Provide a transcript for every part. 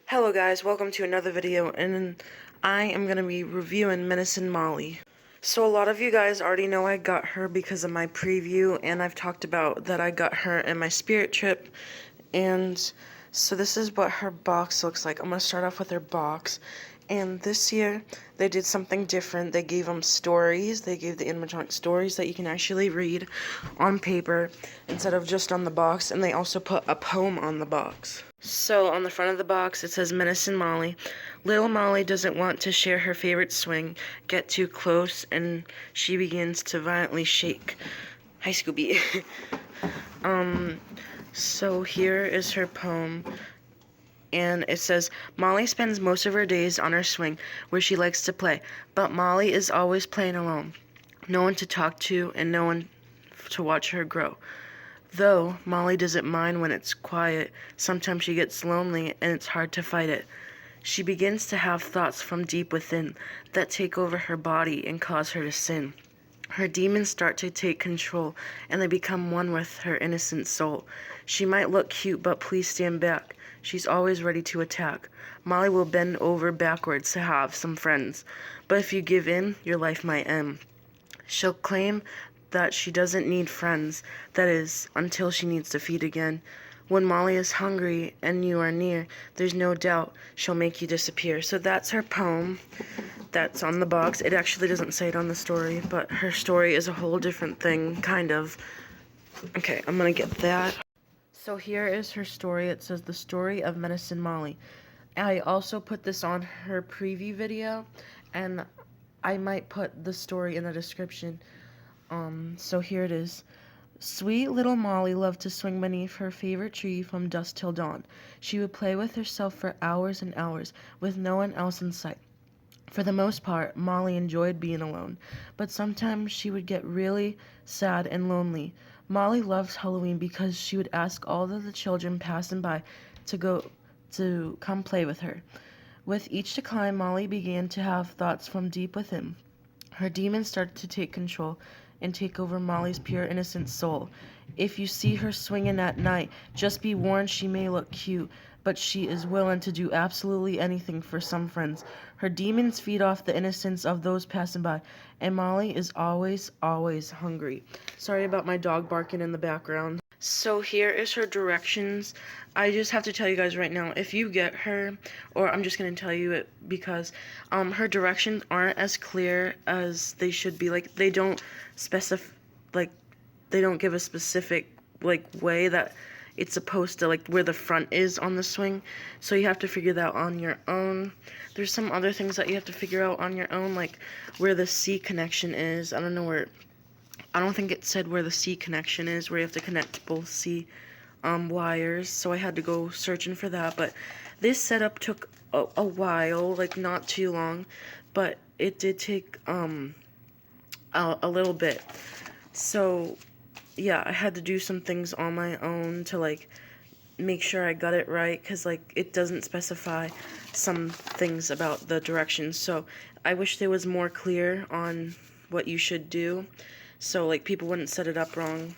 Hello guys, welcome to another video, and I am going to be reviewing Menacing Molly. So a lot of you guys already know I got her because of my preview, and I've talked about that I got her in my spirit trip, and so this is what her box looks like. I'm going to start off with her box, and this year they did something different. They gave them stories. They gave the animatronic stories that you can actually read on paper instead of just on the box, and they also put a poem on the box. So on the front of the box it says Menacing Molly. Little Molly doesn't want to share her favorite swing, get too close, and she begins to violently shake. Hi, Scooby. So here is her poem, and it says, Molly spends most of her days on her swing, where she likes to play, but Molly is always playing alone. No one to talk to, and no one to watch her grow. Though Molly doesn't mind when it's quiet, sometimes she gets lonely and it's hard to fight it. She begins to have thoughts from deep within that take over her body and cause her to sin. Her demons start to take control, and they become one with her innocent soul. She might look cute, but please stand back. She's always ready to attack. Molly will bend over backwards to have some friends, but if you give in, your life might end. She'll claim that she doesn't need friends, that is, until she needs to feed again. When Molly is hungry and you are near, there's no doubt she'll make you disappear. So that's her poem. That's on the box. It actually doesn't say it on the story, but her story is a whole different thing, kind of. Okay, I'm gonna get that. So here is her story. It says, The Story of Menacing Molly. I also put this on her preview video, and I might put the story in the description. So here it is. Sweet little Molly loved to swing beneath her favorite tree from dusk till dawn. She would play with herself for hours and hours, with no one else in sight. For the most part, Molly enjoyed being alone, but sometimes she would get really sad and lonely. Molly loved Halloween because she would ask all of the children passing by to come play with her. With each decline, Molly began to have thoughts from deep within. Her demons started to take control and take over Molly's pure innocent soul. If you see her swinging at night, just be warned she may look cute, but she is willing to do absolutely anything for some friends. Her demons feed off the innocence of those passing by, and Molly is always, always hungry. Sorry about my dog barking in the background. So here is her directions. I just have to tell you guys right now, if you get her, or I'm just going to tell you it because her directions aren't as clear as they should be. Like, they don't they don't give a specific, way that it's supposed to, where the front is on the swing. So you have to figure that out on your own. There's some other things that you have to figure out on your own, like where the C connection is. I don't think it said where the C connection is, where you have to connect both C wires, so I had to go searching for that. But this setup took a while, not too long, but it did take a little bit. So yeah, I had to do some things on my own to make sure I got it right, because it doesn't specify some things about the directions. So I wish there was more clear on what you should do, so people wouldn't set it up wrong.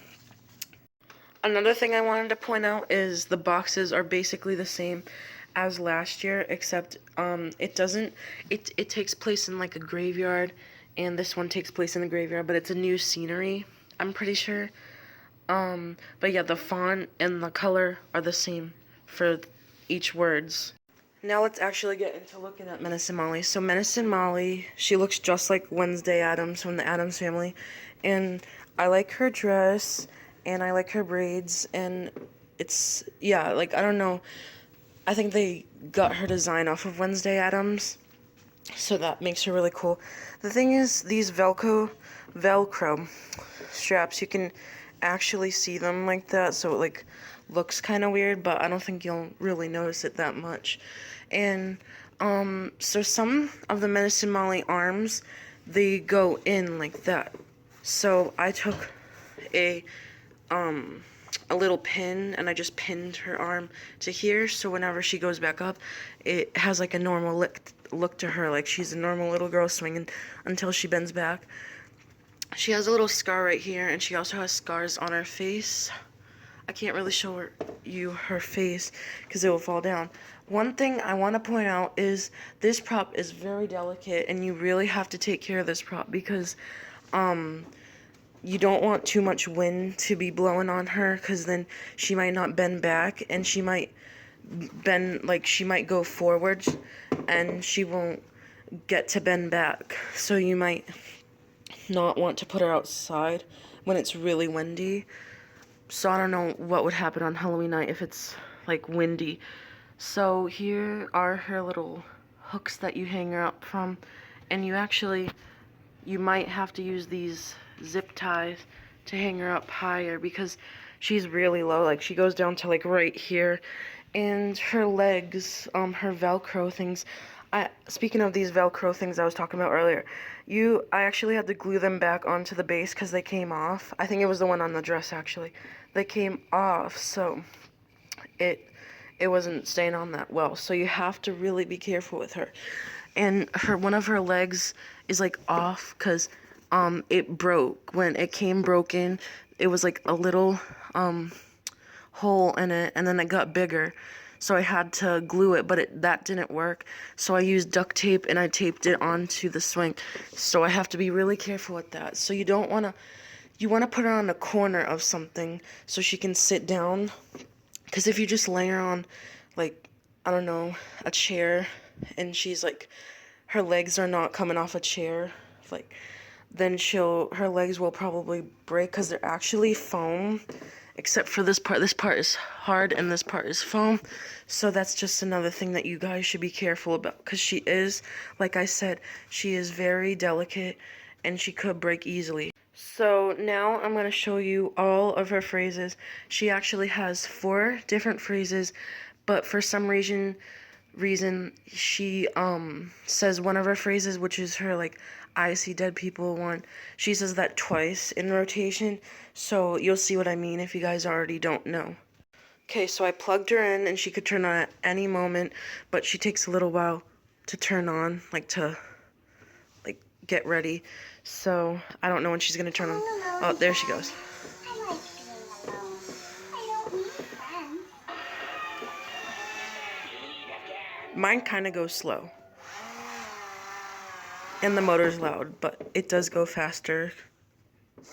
Another thing I wanted to point out is the boxes are basically the same as last year, except it takes place in a graveyard, and this one takes place in the graveyard, but it's a new scenery, I'm pretty sure. But yeah, the font and the color are the same for each words. Now let's actually get into looking at Menacing Molly. So Menacing Molly, she looks just like Wednesday Addams from the Addams Family, and I like her dress, and I like her braids, and it's, yeah, I don't know, I think they got her design off of Wednesday Addams, so that makes her really cool. The thing is, these Velcro straps, you can actually see them like that, so it looks kind of weird, but I don't think you'll really notice it that much. And so some of the Menacing Molly arms, they go in like that. So I took a little pin, and I just pinned her arm to here, so whenever she goes back up, it has a normal look to her, like she's a normal little girl swinging until she bends back. She has a little scar right here, and she also has scars on her face. I can't really show you her face because it will fall down, One thing I want to point out is this prop is very delicate, and you really have to take care of this prop because you don't want too much wind to be blowing on her, because then she might not bend back, and she might bend, like she might go forwards and she won't get to bend back. So you might not want to put her outside when it's really windy. So I don't know what would happen on Halloween night if it's like windy. So here are her little hooks that you hang her up from, and you might have to use these zip ties to hang her up higher because she's really low. Like she goes down to like right here, and her legs, her Velcro things. Speaking of these Velcro things I was talking about earlier, I actually had to glue them back onto the base because they came off. I think it was the one on the dress actually. They came off, so it wasn't staying on that well. So you have to really be careful with her. And one of her legs is like off because it broke when it came broken. It was like a little hole in it, and then it got bigger, so I had to glue it, but that didn't work, so I used duct tape and I taped it onto the swing. So I have to be really careful with that. So you want to put her on a corner of something so she can sit down, because if you just lay her on, like, I don't know, a chair, and she's like, her legs are not coming off a chair, like, then her legs will probably break because they're actually foam, except for this part. This part is hard and this part is foam. So that's just another thing that you guys should be careful about, because she is, like I said, she is very delicate and she could break easily. So now I'm going to show you all of her phrases. She actually has 4 different phrases, but for some reason she says one of her phrases, which is her like I see dead people one, she says that twice in rotation, so you'll see what I mean if you guys already don't know. Okay, so I plugged her in and she could turn on at any moment, but she takes a little while to turn on, like to like get ready. So I don't know when she's gonna turn on. Oh, there she goes. Mine kind of goes slow. And the motor's loud, but it does go faster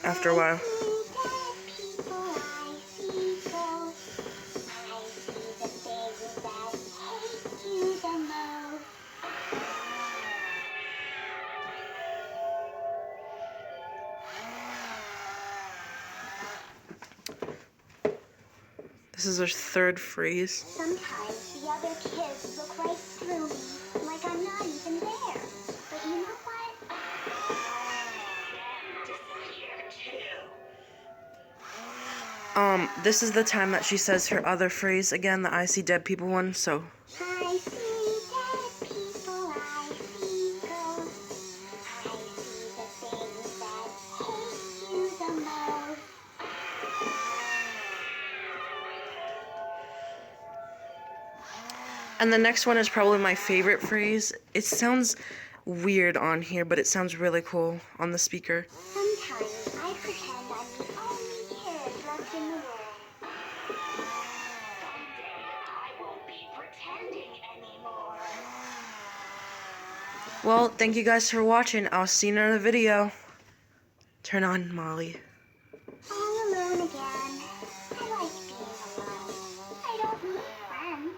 after a while. This is her 3rd phrase. Sometimes the other kids look right through me, like I'm not even there. But you know what? This is the time that she says her other phrase again, the I see dead people one, so. I see dead people, I see ghosts. I see the things that hate you the most. And the next one is probably my favorite phrase. It sounds weird on here, but it sounds really cool on the speaker. Sometimes I pretend I'm the only kid left in the world. Someday I won't be pretending anymore. Well, thank you guys for watching. I'll see you in another video. Turn on Molly. All alone again. I like being alone. I don't need friends.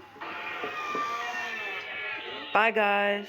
Bye, guys.